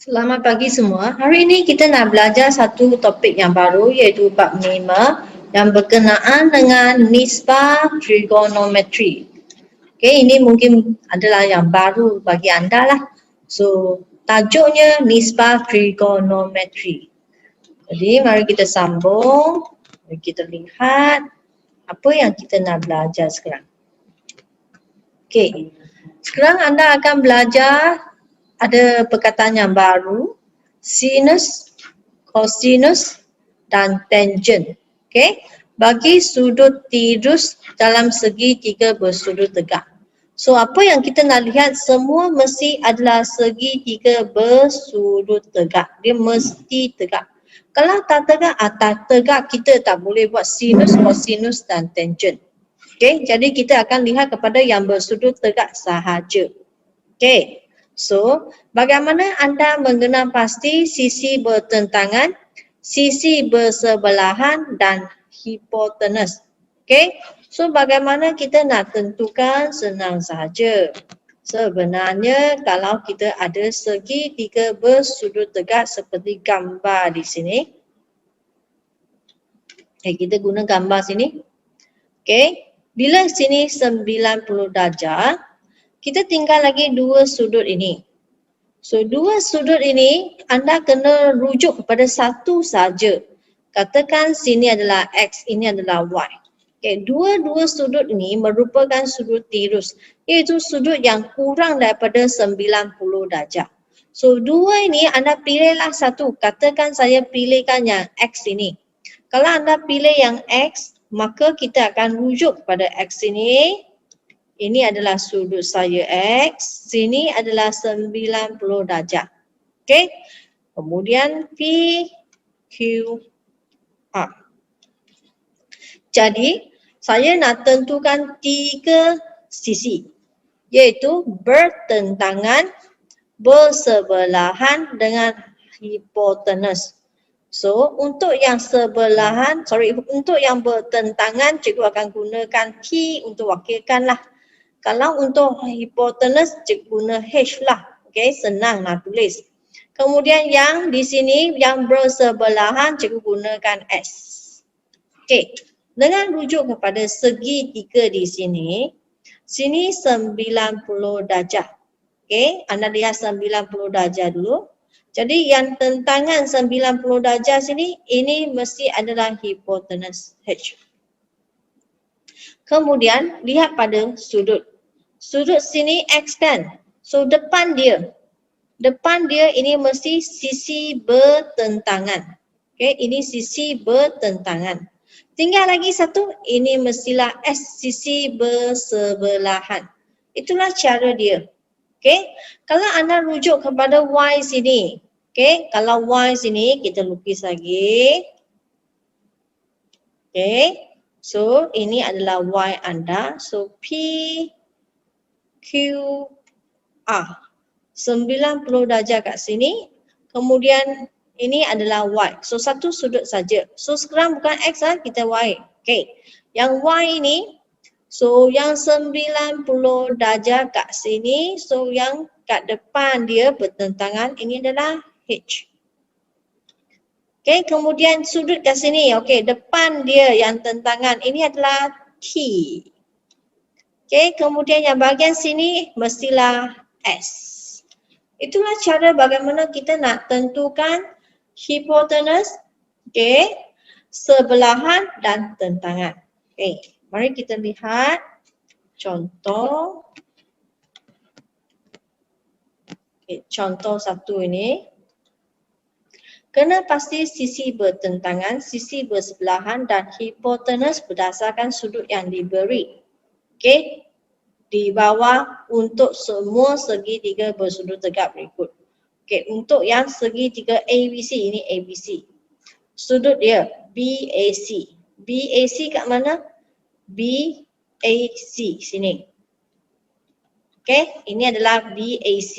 Selamat pagi semua. Hari ini kita nak belajar satu topik yang baru iaitu bab 5 yang berkenaan dengan nisbah trigonometri. Okey, ini mungkin adalah yang baru bagi anda lah. So, tajuknya nisbah trigonometri. Jadi, mari kita sambung. Mari kita lihat apa yang kita nak belajar sekarang. Okey, sekarang anda akan belajar ada perkataan yang baru, sinus, cosinus dan tangent. Okey, bagi sudut tirus dalam segitiga bersudut tegak. So apa yang kita nak lihat semua mesti adalah segitiga bersudut tegak. Dia mesti tegak. Kalau tak tegak kita tak boleh buat sinus, cosinus dan tangent. Okey, jadi kita akan lihat kepada yang bersudut tegak sahaja. Okey. So, bagaimana anda mengenal pasti sisi bertentangan, sisi bersebelahan dan hipotenus? Okey. So, bagaimana kita nak tentukan? Senang sahaja. Sebenarnya kalau kita ada segitiga bersudut tegak seperti gambar di sini. Okay, kita guna gambar sini. Okey. Bila sini 90 darjah, kita tinggal lagi dua sudut ini. So, dua sudut ini anda kena rujuk kepada satu saja. Katakan sini adalah X, ini adalah Y. Okay, dua-dua sudut ini merupakan sudut tirus, iaitu sudut yang kurang daripada 90 darjah. So, dua ini anda pilihlah satu. Katakan saya pilihkan yang X ini. Kalau anda pilih yang X, maka kita akan rujuk kepada X ini. Ini adalah sudut saya X, sini adalah 90 darjah. Okey. Kemudian P, Q, R. Jadi, saya nak tentukan tiga sisi, iaitu bertentangan, bersebelahan dengan hipotenus. So, untuk yang untuk yang bertentangan, cikgu akan gunakan T untuk wakilkan lah. Kalau untuk hipotenus, cikgu guna H lah. Okey, senang nak tulis. Kemudian yang di sini, yang bersebelahan, cikgu gunakan S. Okey, dengan rujuk kepada segitiga di sini, sini 90 darjah. Okey, anda lihat 90 darjah dulu. Jadi yang tentangan 90 darjah sini, ini mesti adalah hipotenus H. Kemudian, lihat pada sudut. Sudut sini X kan. So depan dia ini mesti sisi bertentangan. Okey, ini sisi bertentangan. Tinggal lagi satu, ini mestilah S, sisi bersebelahan. Itulah cara dia. Okey, kalau anda rujuk kepada Y sini. Okey, kalau Y sini kita lukis lagi. Okey, so ini adalah Y anda. So P, Q, R. 90 darjah kat sini. Kemudian ini adalah Y. So satu sudut saja. So sekarang bukan X lah, kita Y. Okay. Yang Y ini, so yang 90 darjah kat sini. So yang kat depan dia bertentangan, ini adalah H. Okay, kemudian sudut kat sini. Okay, depan dia yang tentangan, ini adalah T. Okay, kemudian yang bahagian sini mestilah S. Itulah cara bagaimana kita nak tentukan hipotenus, okay, sebelahan dan tentangan. Okay, mari kita lihat contoh. Okay, contoh satu ini. Kena pasti sisi bertentangan, sisi bersebelahan dan hipotenus berdasarkan sudut yang diberi. Okey, di bawah untuk semua segitiga bersudut tegak berikut. Okey, untuk yang segitiga ABC, ini ABC. Sudut dia BAC. BAC kat mana? BAC sini. Okey, ini adalah BAC.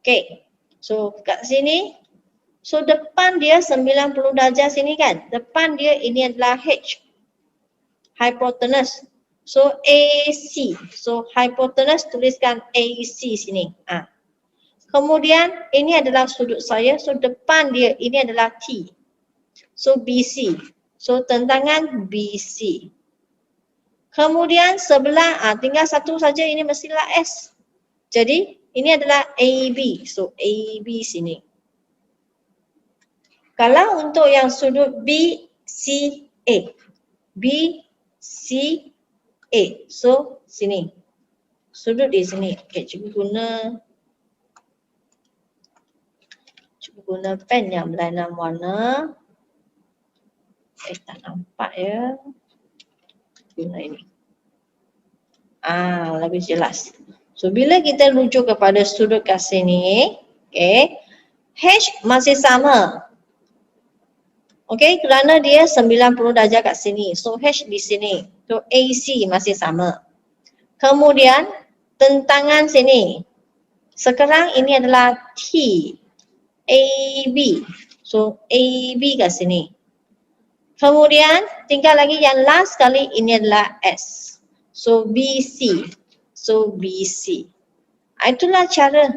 Okey, so kat sini, so depan dia 90 darjah sini kan? Depan dia ini adalah H. Hypotenuse. So AC. So hypotenuse tuliskan AC sini. Kemudian ini adalah sudut saya. So depan dia ini adalah T. So BC. So tentangan BC. Kemudian sebelah tinggal satu saja, ini mestilah S. Jadi ini adalah AB. So AB sini. Kalau untuk yang sudut BCA. BCA. So sini. Sudut di sini. Okey, Cuba guna pen yang berlainan warna. Tak nampak ya. Guna ini. Lebih jelas. So bila kita rujuk kepada sudut kat sini, okey, H masih sama. Okey, kerana dia 90 darjah kat sini. So H di sini. So AC masih sama. Kemudian tentangan sini. Sekarang ini adalah T. AB. So AB kat sini. Kemudian tinggal lagi yang last kali ini adalah S. So BC. So BC. Itulah cara.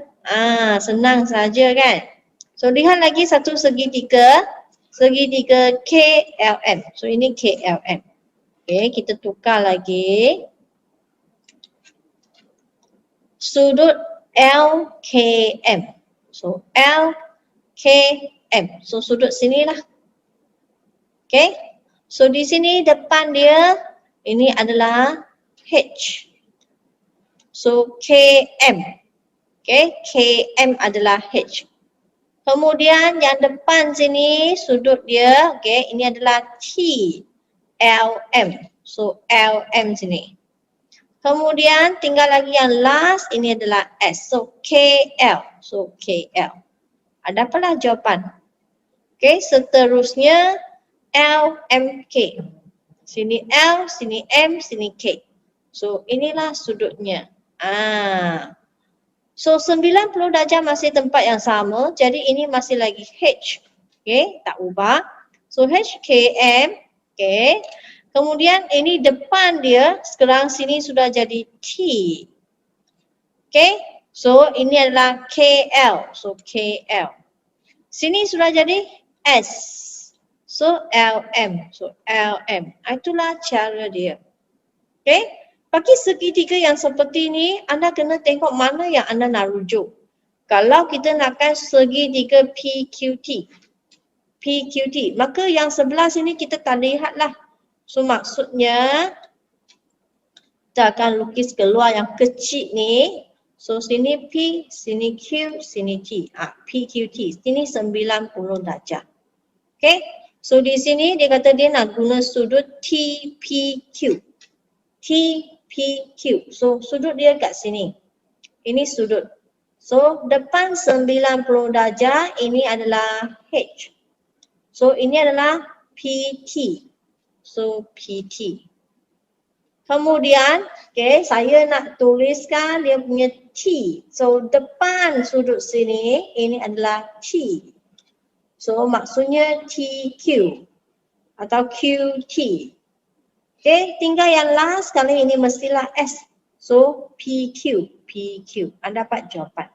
Senang saja kan. So lihat lagi satu segitiga. Segitiga KLM. So ini KLM. Okay, kita tukar lagi. Sudut LKM. So LKM. So sudut sinilah. Okay. So di sini depan dia ini adalah H. So KM. Okay. KM adalah H. Kemudian yang depan sini sudut dia, okay, ini adalah T. LM. So LM sini. Kemudian tinggal lagi yang last, ini adalah S. So KL. So KL. Dapalah jawapan. Okay, seterusnya LMK. Sini L, sini M, sini K. So inilah sudutnya. So 90 darjah masih tempat yang sama. Jadi ini masih lagi H. Okay, tak ubah. So HKM. Okay. Kemudian ini depan dia. Sekarang sini sudah jadi T. Okay. So ini adalah KL. So KL. Sini sudah jadi S. So LM. So LM. Itulah cara dia. Okay. Bagi segitiga yang seperti ini, anda kena tengok mana yang anda nak rujuk. Kalau kita nakkan segitiga PQT. PQT. Maka yang sebelah sini kita tak lihatlah. So maksudnya, kita akan lukis keluar yang kecil ni. So sini P, sini Q, sini T. PQT. Sini 90 darjah. Okay. So di sini dia kata dia nak guna sudut TPQ. TPQ. So sudut dia kat sini. Ini sudut. So depan 90 darjah, ini adalah H. So ini adalah PT. So PT. Kemudian, okay, saya nak tuliskan dia punya T. So depan sudut sini, ini adalah T. So maksudnya TQ atau QT. Okay, tinggal yang last kali ini mestilah S. So PQ. PQ. Anda dapat jawapan.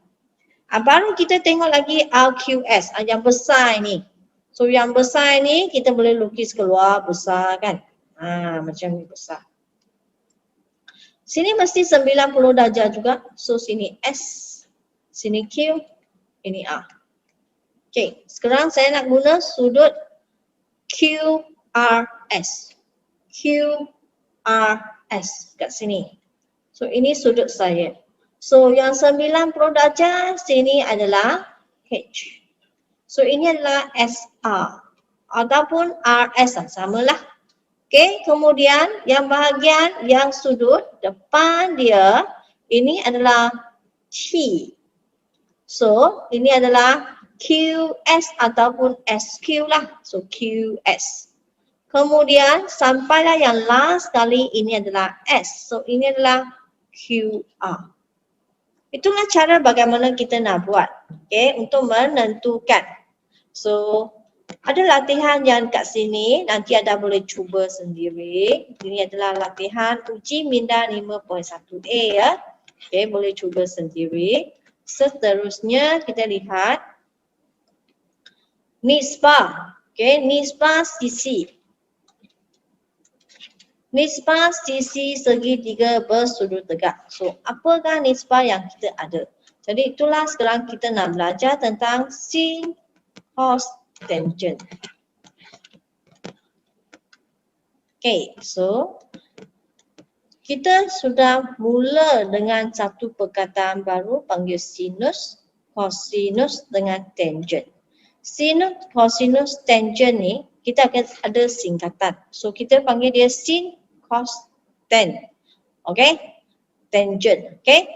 Baru kita tengok lagi RQS. Yang besar ini. So yang besar ini kita boleh lukis keluar besar kan. Macam ni besar. Sini mesti 90 darjah juga. So sini S. Sini Q. Ini R. Okay. Sekarang saya nak guna sudut QRS. QRS kat sini. So ini sudut saya. So yang 90 darjah sini adalah H. So ini adalah SR ataupun RS samalah. Okay, kemudian yang bahagian yang sudut depan dia ini adalah T. So ini adalah QS ataupun SQ lah. So QS. Kemudian sampailah yang last kali ini adalah S. So ini adalah QR. Itulah cara bagaimana kita nak buat. Okay, untuk menentukan. So ada latihan yang kat sini. Nanti anda boleh cuba sendiri. Ini adalah latihan uji minda 5.1A ya. Okay, boleh cuba sendiri. Seterusnya kita lihat nisbah. Okay, nisbah sisi. Nisbah sisi segitiga bersudut tegak. So, apakah nisbah yang kita ada? Jadi itulah sekarang kita nak belajar tentang sin, cos, tangent. Okay, so kita sudah mula dengan satu perkataan baru panggil sinus, cosinus dengan tangent. Sinus, cosinus, tangent ni kita akan ada singkatan. So kita panggil dia sin, cos, tan. Okay? Tangent. Okay?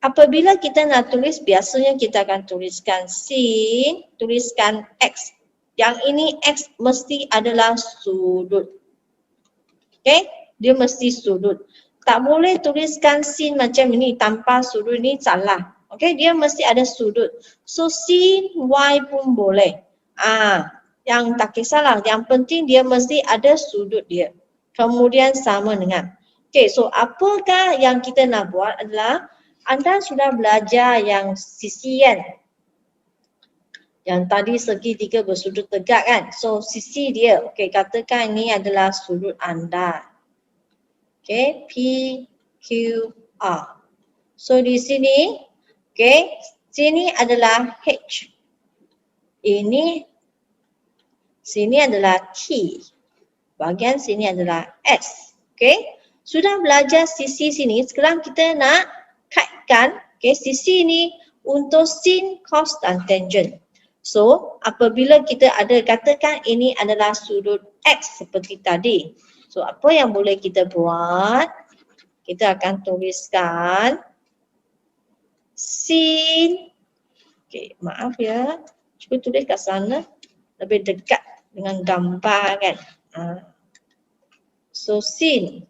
Apabila kita nak tulis, biasanya kita akan tuliskan sin, tuliskan x. Yang ini x mesti adalah sudut. Okay? Dia mesti sudut. Tak boleh tuliskan sin macam ini tanpa sudut, ini salah. Okay? Dia mesti ada sudut. So sin y pun boleh. Yang tak kisahlah. Yang penting dia mesti ada sudut dia. Kemudian sama dengan. Okay, so apakah yang kita nak buat adalah anda sudah belajar yang sisi kan? Yang tadi segitiga bersudut tegak kan? So sisi dia, okay, katakan ini adalah sudut anda. Okay, P, Q, R. So di sini, okay, sini adalah H. Sini adalah T. Bahagian sini adalah S. Okay, sudah belajar sisi sini. Sekarang kita nak kaitkan, okay, sisi ini untuk sin, cos dan tangent. So, apabila kita ada katakan ini adalah sudut X seperti tadi. So, apa yang boleh kita buat? Kita akan tuliskan sin. Okay, maaf ya. Cuba tulis kat sana. Lebih dekat dengan gambar kan. So, sin.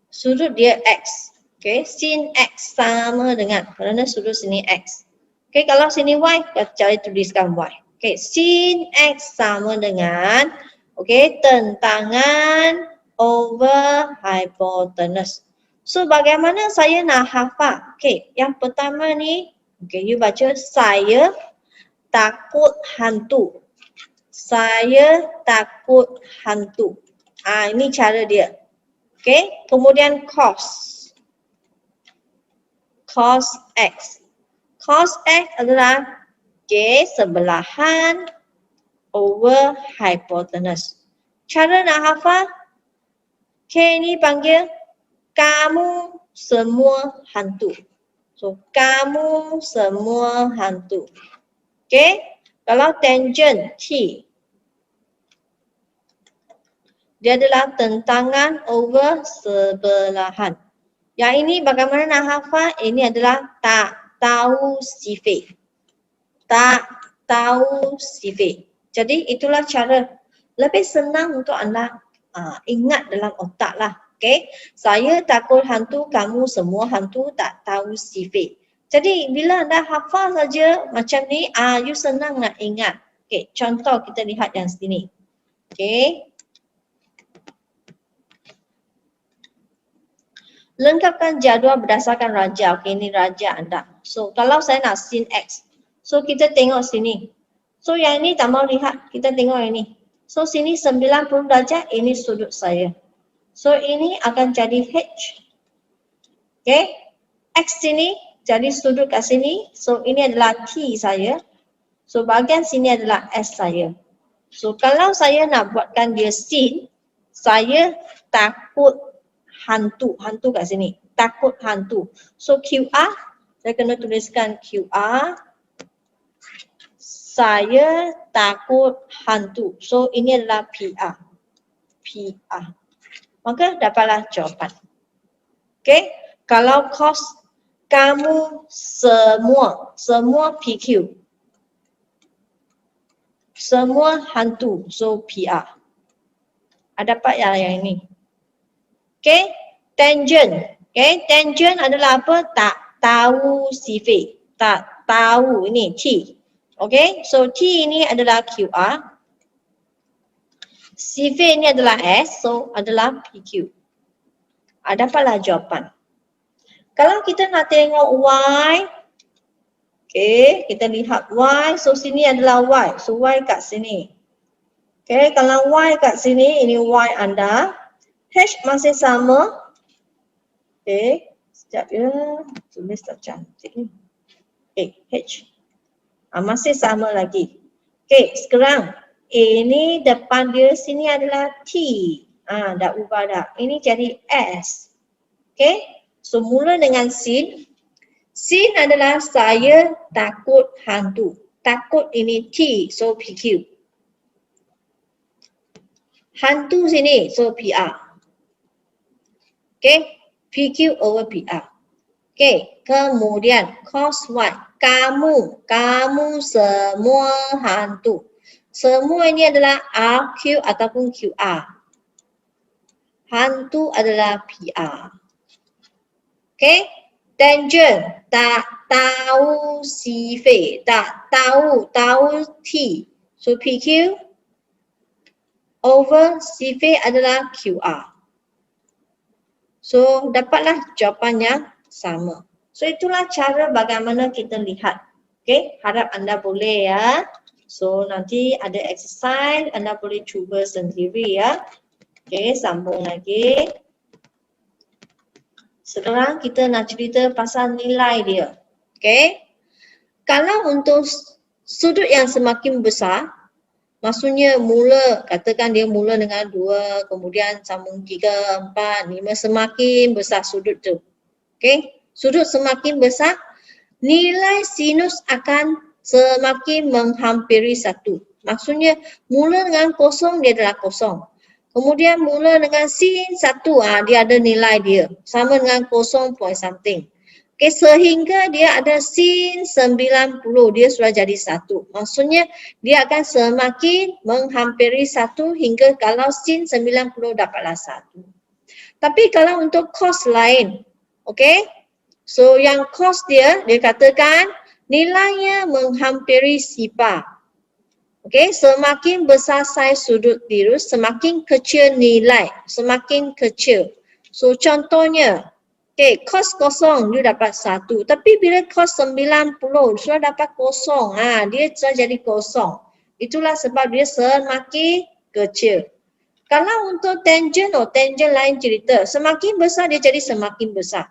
Sudut dia X. Okay, sin X sama dengan, kerana sudut sini X. Okay, kalau sini Y, cara tuliskan Y. Okay, sin X sama dengan, okay, tentangan over hypotenuse. So, bagaimana saya nak hafal? Okay, yang pertama ni, okay, you baca, saya takut hantu. Saya takut hantu. Ini cara dia. Okay, kemudian cos. Cos X. Cos X adalah, okay, sebelahan over hypotenuse. Cara nak hafal, okay, ni panggil kamu semua hantu. So, kamu semua hantu. Okay, kalau tangent T, dia adalah tentangan over sebelahan. Yang ini bagaimana nak hafal? Ini adalah tak tahu sifat. Tak tahu sifat. Jadi itulah cara. Lebih senang untuk anda ingat dalam otak lah. Okay? Saya takut hantu, kamu semua hantu tak tahu sifat. Jadi bila anda hafal saja macam ni, you senang nak ingat. Okay, contoh kita lihat yang sini. Okay. Lengkapkan jadual berdasarkan raja. Okey, ini raja anda. So, kalau saya nak sin X. So, kita tengok sini. So, yang ini tak mau lihat. Kita tengok yang ini. So, sini 90 darjah. Ini sudut saya. So, ini akan jadi H. Okay. X sini jadi sudut kat sini. So, ini adalah T saya. So, bahagian sini adalah S saya. So, kalau saya nak buatkan dia sin, saya takut hantu kat sini, takut hantu. So QR, saya kena tuliskan QR, saya takut hantu. So ini adalah PR. Maka dapatlah jawapan. Okay, kalau cos, kamu semua PQ. Semua hantu, so PR. Dapat yang ini. Okay, tangent. Okay, tangent adalah apa? Tak tahu sifat. Tak tahu, ini T. Okay, so T ini adalah QR. Sifat ini adalah S, so adalah PQ. Dapatlah jawapan. Kalau kita nak tengok Y, okay, kita lihat Y, so sini adalah Y, so Y kat sini. Okay, kalau Y kat sini, ini Y anda. H masih sama. Okay, sekejap ya, tulis tak cantik ni. Okay, H. Masih sama lagi. Okay, sekarang ini depan dia sini adalah T. Dah ubah dah. Ini jadi S. Okay, so mula dengan sin. Sin adalah saya takut hantu. Takut ini T, so PQ. Hantu sini, so PR. Okay, PQ over PR. Okay, kemudian cos Y. Kamu semua hantu. Semua ini adalah RQ ataupun QR. Hantu adalah PR. Okay, tangent. Tak tahu si Fei. Tak tahu T. So PQ over si Fei adalah QR. So dapatlah jawapan yang sama. So itulah cara bagaimana kita lihat. Okay, harap anda boleh ya. So nanti ada exercise, anda boleh cuba sendiri ya. Okay, sambung lagi. Sekarang kita nak cerita pasal nilai dia. Okay, kalau untuk sudut yang semakin besar, maksudnya mula, katakan dia mula dengan 2, kemudian sambung 3, 4, 5, semakin besar sudut tu. Okay, sudut semakin besar, nilai sinus akan semakin menghampiri 1. Maksudnya mula dengan kosong dia adalah kosong. Kemudian mula dengan sin 1, dia ada nilai dia. Sama dengan 0 point something. Okay, sehingga dia ada sin 90, dia sudah jadi 1. Maksudnya dia akan semakin menghampiri 1 hingga kalau sin 90 dapatlah 1. Tapi kalau untuk cos lain, okay, so yang cos dia katakan nilainya menghampiri sifar. Okay, semakin besar saiz sudut tirus, semakin kecil nilai, semakin kecil. So contohnya, okay, cos 0 dia dapat 1. Tapi bila cos 90 sudah dapat 0, dia sudah jadi 0. Itulah sebab dia semakin kecil. Kalau untuk tangent, tangent lain cerita. Semakin besar dia jadi semakin besar.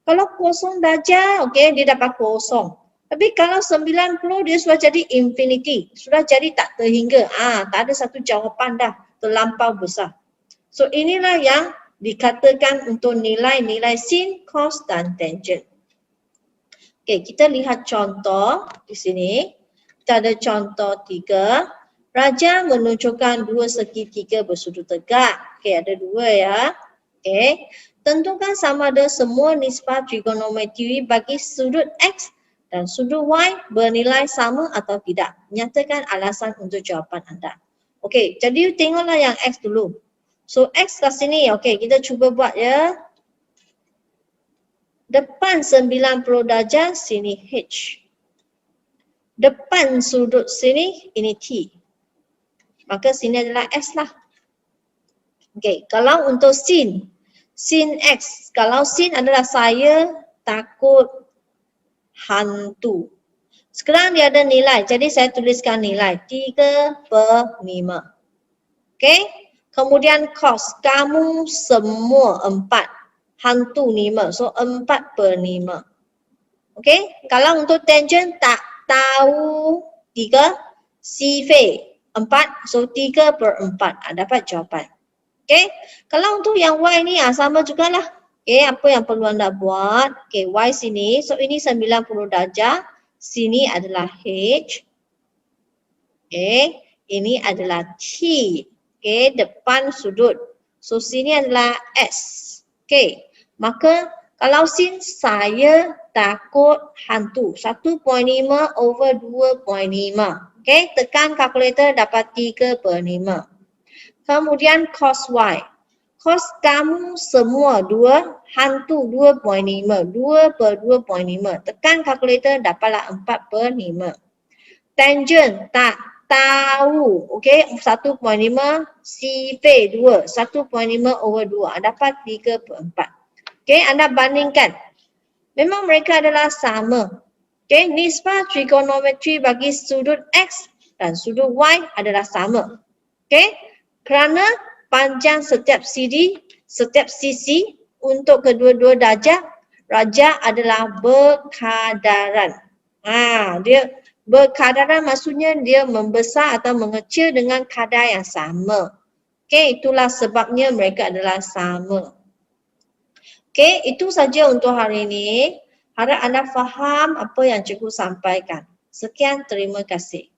Kalau 0 darjah, okay, dia dapat 0. Tapi kalau 90 dia sudah jadi infinity. Sudah jadi tak terhingga. Tak ada satu jawapan dah. Terlampau besar. So inilah yang dikatakan untuk nilai-nilai sin, cos dan tangent. Okay, kita lihat contoh di sini. Kita ada contoh 3. Raja menunjukkan 2 segitiga bersudut tegak. Okay, ada 2 ya. Okay. Tentukan sama ada semua nisbah trigonometri bagi sudut X dan sudut Y bernilai sama atau tidak. Nyatakan alasan untuk jawapan anda. Okey, jadi tengoklah yang X dulu. So X kat sini, okey, kita cuba buat ya. Depan 90 darjah, sini H. Depan sudut sini, ini T. Maka sini adalah S lah. Okey, kalau untuk sin X, kalau sin adalah saya takut hantu. Sekarang dia ada nilai, jadi saya tuliskan nilai 3/5. Okey, kemudian cos, kamu semua 4, hantu 5, so 4/5. Okey, kalau untuk tangent tak tahu 3, si Fei 4, so 3/4, dapat jawapan. Okey, kalau untuk yang Y ni sama jugalah. Okey, apa yang perlu anda buat? Okey, Y sini, so ini 90 darjah. Sini adalah H. Okey, ini adalah T. Okey, depan sudut. So sini adalah S. Okey, maka kalau sin saya takut hantu. 1/5 over 2/5. Okey, tekan kalkulator dapat 3/5. Kemudian cos Y. Cos kamu semua 2, hantu 2/5. 2/2/5. Tekan kalkulator dapatlah 4/5. Tangent tak tahu. Okey, 1.5 CV 2, 1.5/2. Dapat 3/4. Okey, anda bandingkan. Memang mereka adalah sama. Okey, nisbah trigonometri bagi sudut X dan sudut Y adalah sama. Okey, kerana panjang setiap sisi untuk kedua-dua darjah adalah berkadaran. Dia berkadaran maksudnya dia membesar atau mengecil dengan kadar yang sama. Okey, itulah sebabnya mereka adalah sama. Okey, itu saja untuk hari ini. Harap anda faham apa yang cikgu sampaikan. Sekian, terima kasih.